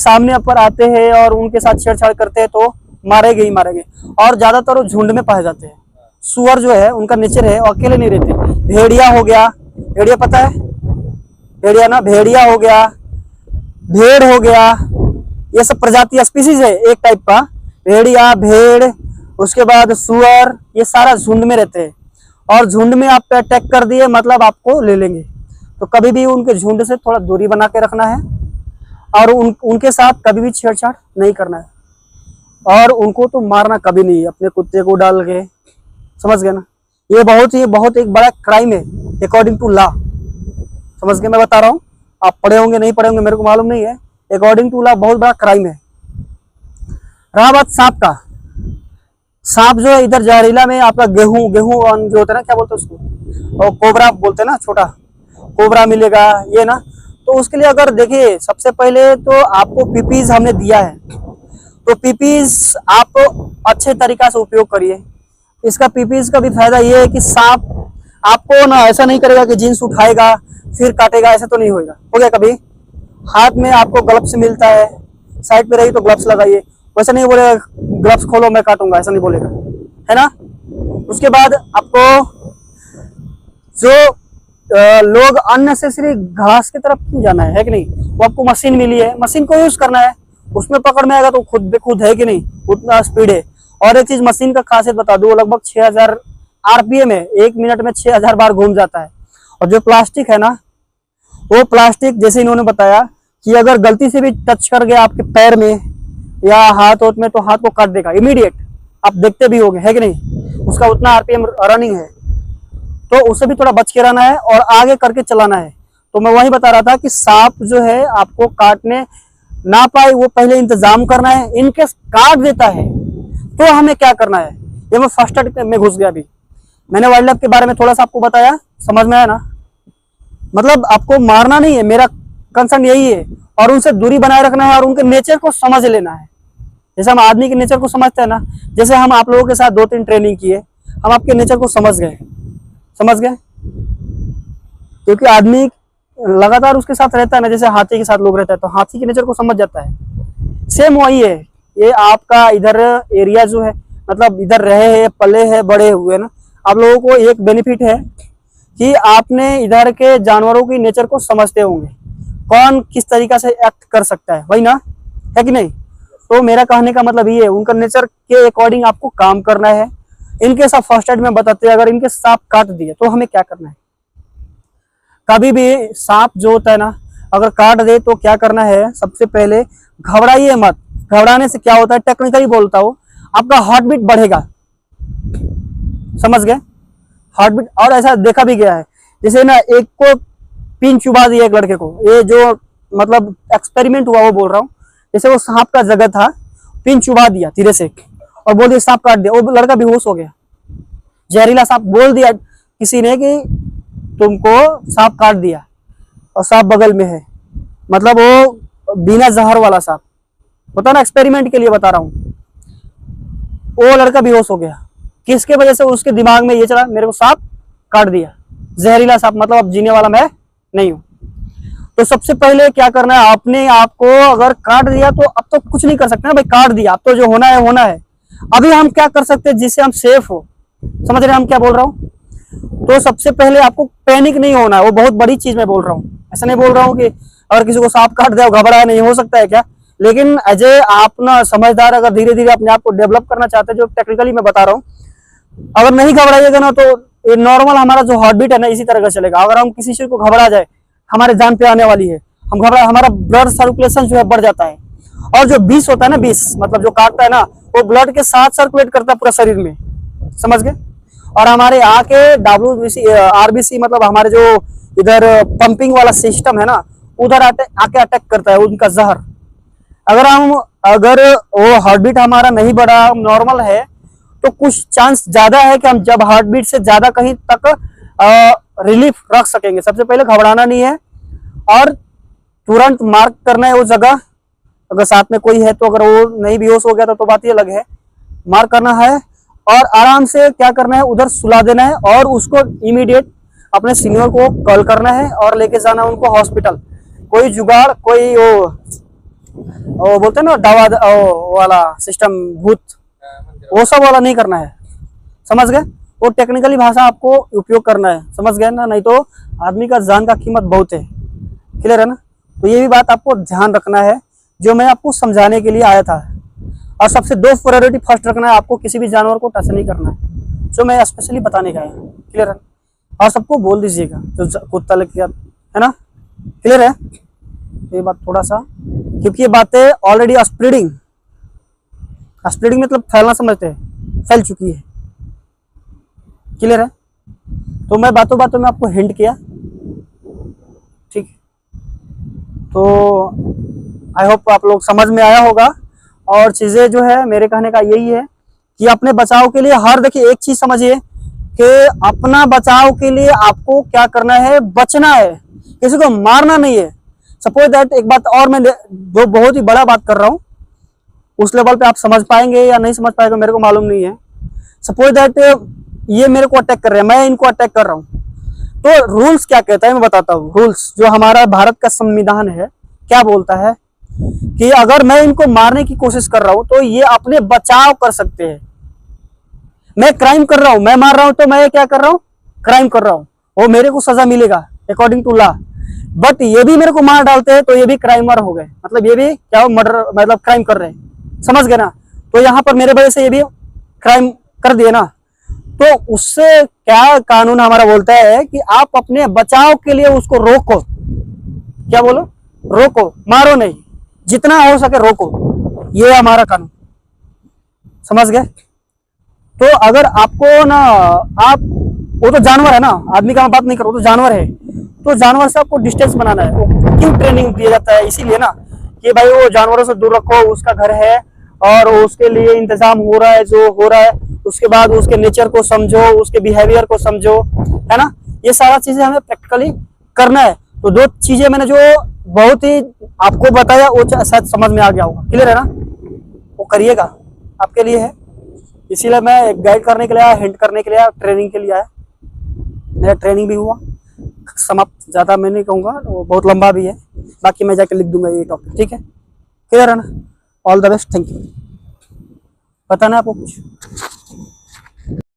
सामने पर आते हैं और उनके साथ छेड़छाड़ करते हैं तो मारेंगे ही मारेंगे। और ज्यादातर वो झुंड में पाए जाते हैं। सुअर जो है उनका नेचर है वो अकेले नहीं रहते। भेड़िया हो गया, भेड़िया पता है, भेड़िया ना, भेड़िया हो गया, भेड़ हो गया, ये सब प्रजाति स्पीसीज है एक टाइप का। भेड़िया, भेड़, उसके बाद सुअर, ये सारा झुंड में रहते हैं। और झुंड में आप पे अटैक कर दिए मतलब आपको ले लेंगे। तो कभी भी उनके झुंड से थोड़ा दूरी बना के रखना है और उनके साथ कभी भी छेड़छाड़ नहीं करना है। और उनको तो मारना कभी नहीं है अपने कुत्ते को डाल के, समझ गए ना। ये बहुत एक बड़ा क्राइम है अकॉर्डिंग टू लॉ, समझ गए मैं बता रहा हूँ। आप पढ़े होंगे नहीं पढ़े होंगे मेरे को मालूम नहीं है, अकॉर्डिंग टू लॉ बहुत बड़ा क्राइम है। रहा बात सांप का, सांप जो है इधर जहरीला में आपका गेहूं जो होता है ना, क्या बोलते हैं उसको, और कोबरा बोलते हैं ना, छोटा कोबरा मिलेगा ये ना। तो उसके लिए अगर देखिए सबसे पहले तो आपको पीपीज हमने दिया है, तो पीपीज आप अच्छे तरीका से उपयोग करिए। इसका पीपीज का भी फायदा ये है कि सांप आपको ना ऐसा नहीं करेगा कि जींस उठाएगा फिर काटेगा, ऐसा तो नहीं होगा। हो गया कभी हाथ में आपको ग्लव्स मिलता है, साइड पे रही तो ग्लव्स लगाइए, वैसा नहीं बोलेगा ग्लव्स खोलो मैं काटूंगा, ऐसा नहीं बोलेगा, है ना। उसके बाद आपको जो लोग अननेसेसरी घास की तरफ क्यों जाना है कि नहीं, वो आपको मशीन मिली है, मशीन को यूज करना है, उसमें पकड़ में आएगा तो खुद बे खुद है कि नहीं, उतना स्पीड है। और एक चीज मशीन का खासियत बता दूं, लगभग 6000 आरपीएम है, 1 मिनट में 6000 बार घूम जाता है। और जो प्लास्टिक है ना, वो प्लास्टिक जैसे इन्होंने बताया कि अगर गलती से भी टच कर गया आपके पैर में या हाथ में तो हाथ को काट देगा इमीडिएट। आप देखते भी होंगे है कि नहीं, उसका उतना आरपीएम रनिंग है, तो उससे भी थोड़ा बच के रहना है और आगे करके चलाना है। तो मैं वही बता रहा था कि सांप जो है आपको काटने ना पाए वो पहले इंतजाम करना है। इनकेस काट देता है तो हमें क्या करना है, ये मैं फर्स्ट एड में घुस गया। अभी मैंने वाइल्ड लाइफ के बारे में थोड़ा सा आपको बताया, समझ में आया ना। मतलब आपको मारना नहीं है, मेरा कंसर्न यही है, और उनसे दूरी बनाए रखना है और उनके नेचर को समझ लेना है। जैसे हम आदमी के नेचर को समझते हैं ना, जैसे हम आप लोगों के साथ 2-3 ट्रेनिंग किए, हम आपके नेचर को समझ गए, क्योंकि आदमी लगातार उसके साथ रहता है ना, जैसे हाथी के साथ लोग रहता है तो हाथी के नेचर को समझ जाता है। सेम वही है ये आपका इधर एरिया जो है, मतलब इधर रहे हैं, पले हैं, बड़े हुए ना, आप लोगों को एक बेनिफिट है कि आपने इधर के जानवरों की नेचर को समझते होंगे, कौन किस तरीका से एक्ट कर सकता है, वही ना, है कि नहीं। तो मेरा कहने का मतलब ये है, उनका नेचर के अकॉर्डिंग आपको काम करना है। इनके साथ फर्स्ट एड में बताते हैं, अगर इनके सांप काट दिए तो हमें क्या करना है। कभी भी सांप जो होता है ना, अगर काट दे तो क्या करना है, सबसे पहले घबराइए मत। घबराने से क्या होता है, टेक्निकली बोलता हूँ, आपका हार्ट बीट बढ़ेगा, समझ गए, हार्ट बीट। और ऐसा देखा भी गया है, जैसे ना एक को पिन चुबा दिया एक लड़के को, ये जो मतलब एक्सपेरिमेंट हुआ वो बोल रहा हूँ। जैसे वो सांप का जगह था, पिन चुबा दिया धीरे से और बोल दिया सांप काट दिया, वो लड़का बेहोश हो गया। जहरीला सांप बोल दिया किसी ने कि तुमको सांप काट दिया और सांप बगल में है, मतलब वो बिना जहर वाला सांप होता ना, एक्सपेरिमेंट के लिए बता रहा हूँ। वो लड़का बेहोश हो गया, किसके वजह से, उसके दिमाग में ये चला मेरे को सांप काट दिया, जहरीला सांप, मतलब अब जीने वाला मैं नहीं हूं। तो सबसे पहले क्या करना है, अपने आप को अगर काट दिया तो अब तो कुछ नहीं कर सकते ना भाई, काट दिया अब तो जो होना है होना है। अभी हम क्या कर सकते हैं जिससे हम सेफ हो, समझ रहे हैं हम क्या बोल रहा हूँ। तो सबसे पहले आपको पैनिक नहीं होना है, वो बहुत बड़ी चीज मैं बोल रहा हूँ। ऐसा नहीं बोल रहा हूँ कि अगर किसी को सांप काट दिया घबराया नहीं, हो सकता है क्या, लेकिन एज ए आप ना समझदार अगर धीरे धीरे अपने आप को डेवलप करना चाहते हैं, जो टेक्निकली मैं बता रहा हूँ, अगर नहीं घबराइएगा ना तो ये नॉर्मल हमारा जो हार्ट बीट है ना इसी तरह का चलेगा। अगर हम किसी चीज को घबरा जाए, हमारे जान पे आने वाली है, हम घबरा, हमारा ब्लड सर्कुलेशन जो है बढ़ जाता है। और जो विष होता है ना, विष मतलब जो काटता है ना, वो ब्लड के साथ सर्कुलेट करता है पूरा शरीर में, समझ गए। और हमारे यहाँ के WBC RBC मतलब हमारे जो इधर पंपिंग वाला सिस्टम है ना, उधर आके अटैक करता है उनका जहर। अगर वो हार्ट बीट हमारा नहीं बढ़ा, नॉर्मल है, तो कुछ चांस ज्यादा है कि हम जब हार्ट बीट से ज्यादा कहीं तक रिलीफ रख सकेंगे। सबसे पहले घबराना नहीं है और तुरंत मार्क करना है वो जगह। अगर साथ में कोई है तो अगर वो नहीं बेहोश हो गया तो बात ही अलग है, मार्क करना है और आराम से क्या करना है, उधर सुला देना है और उसको इमीडिएट अपने सीनियर को कॉल करना है और लेके जाना है उनको हॉस्पिटल। कोई जुगाड़, कोई वो वो बोलते हैं ना दावा वो वाला सिस्टम भूत, वो सब वाला नहीं करना है, समझ गए। वो टेक्निकली भाषा आपको उपयोग करना है, समझ गए ना, नहीं तो आदमी का जान का कीमत बहुत है। क्लियर है ना। तो ये भी बात आपको ध्यान रखना है, जो मैं आपको समझाने के लिए आया था। और सबसे दो प्रायोरिटी फर्स्ट रखना है, आपको किसी भी जानवर को टच नहीं करना है, जो मैं स्पेशली बताने का है। क्लियर है। और सबको बोल दीजिएगा जो कुत्ता लेके है ना। क्लियर है। ये बात थोड़ा सा, क्योंकि ये बातें ऑलरेडी स्प्रेडिंग मतलब फैलना समझते हैं, फैल चुकी है। क्लियर है। तो मैं बातों बातों में आपको हिंट किया, ठीक। तो आई होप आप लोग समझ में आया होगा। और चीजें जो है मेरे कहने का यही है कि अपने बचाव के लिए हर, देखिए एक चीज समझिए कि अपना बचाव के लिए आपको क्या करना है, बचना है, किसी को मारना नहीं है। सपोज दैट, एक बात और मैं जो बहुत ही बड़ा बात कर रहा हूं, उस लेवल पे आप समझ पाएंगे या नहीं समझ पाएंगे मेरे को मालूम नहीं है। सपोज दैट ये मेरे को अटैक कर रहे हैं, मैं इनको अटैक कर रहा हूं, तो रूल्स क्या कहता है मैं बताता हूँ। रूल्स जो हमारा भारत का संविधान है क्या बोलता है कि अगर मैं इनको मारने की कोशिश कर रहा हूं तो ये अपने बचाव कर सकते हैं। मैं क्राइम कर रहा हूं, मैं मार रहा हूं, तो मैं क्या कर रहा हूं, क्राइम कर रहा हूं, वो मेरे को सजा मिलेगा अकॉर्डिंग टू लॉ। बट ये भी मेरे को मार डालते हैं तो ये भी क्राइमर हो गए, मतलब ये भी क्या हो, मर्डर, मतलब क्राइम कर रहे हैं, समझ गए ना। तो यहाँ पर मेरे वजह से ये भी क्राइम कर दिए ना। तो उससे क्या कानून हमारा बोलता है कि आप अपने बचाव के लिए उसको रोको। क्या बोलो, रोको, मारो नहीं, जितना हो सके रोको, ये हमारा कानून, समझ गए। तो अगर आपको ना, आप, वो तो जानवर है ना, आदमी का मैं बात नहीं करूँ, तो जानवर है, तो जानवर से आपको डिस्टेंस बनाना है। वो क्यों ट्रेनिंग दिया जाता है, इसीलिए ना कि भाई वो जानवरों से दूर रखो, उसका घर है और उसके लिए इंतजाम हो रहा है जो हो रहा है, उसके बाद उसके नेचर को समझो, उसके बिहेवियर को समझो, है ना। ये सारा चीजें हमें प्रैक्टिकली करना है। तो दो चीजें मैंने जो बहुत ही आपको बताया वो शायद समझ में आ गया होगा। क्लियर है ना। वो करिएगा, आपके लिए है, इसीलिए मैं गाइड करने के लिए आया, हिंट करने के लिए आया, ट्रेनिंग के लिए आया। मेरा ट्रेनिंग भी हुआ, समाप्त, ज़्यादा मैं नहीं कहूँगा, वो बहुत लंबा भी है, बाकी मैं जाके लिख दूंगा ये टॉपिक, ठीक है। क्लियर है ना। All the best, thank you. पता ना आपको कुछ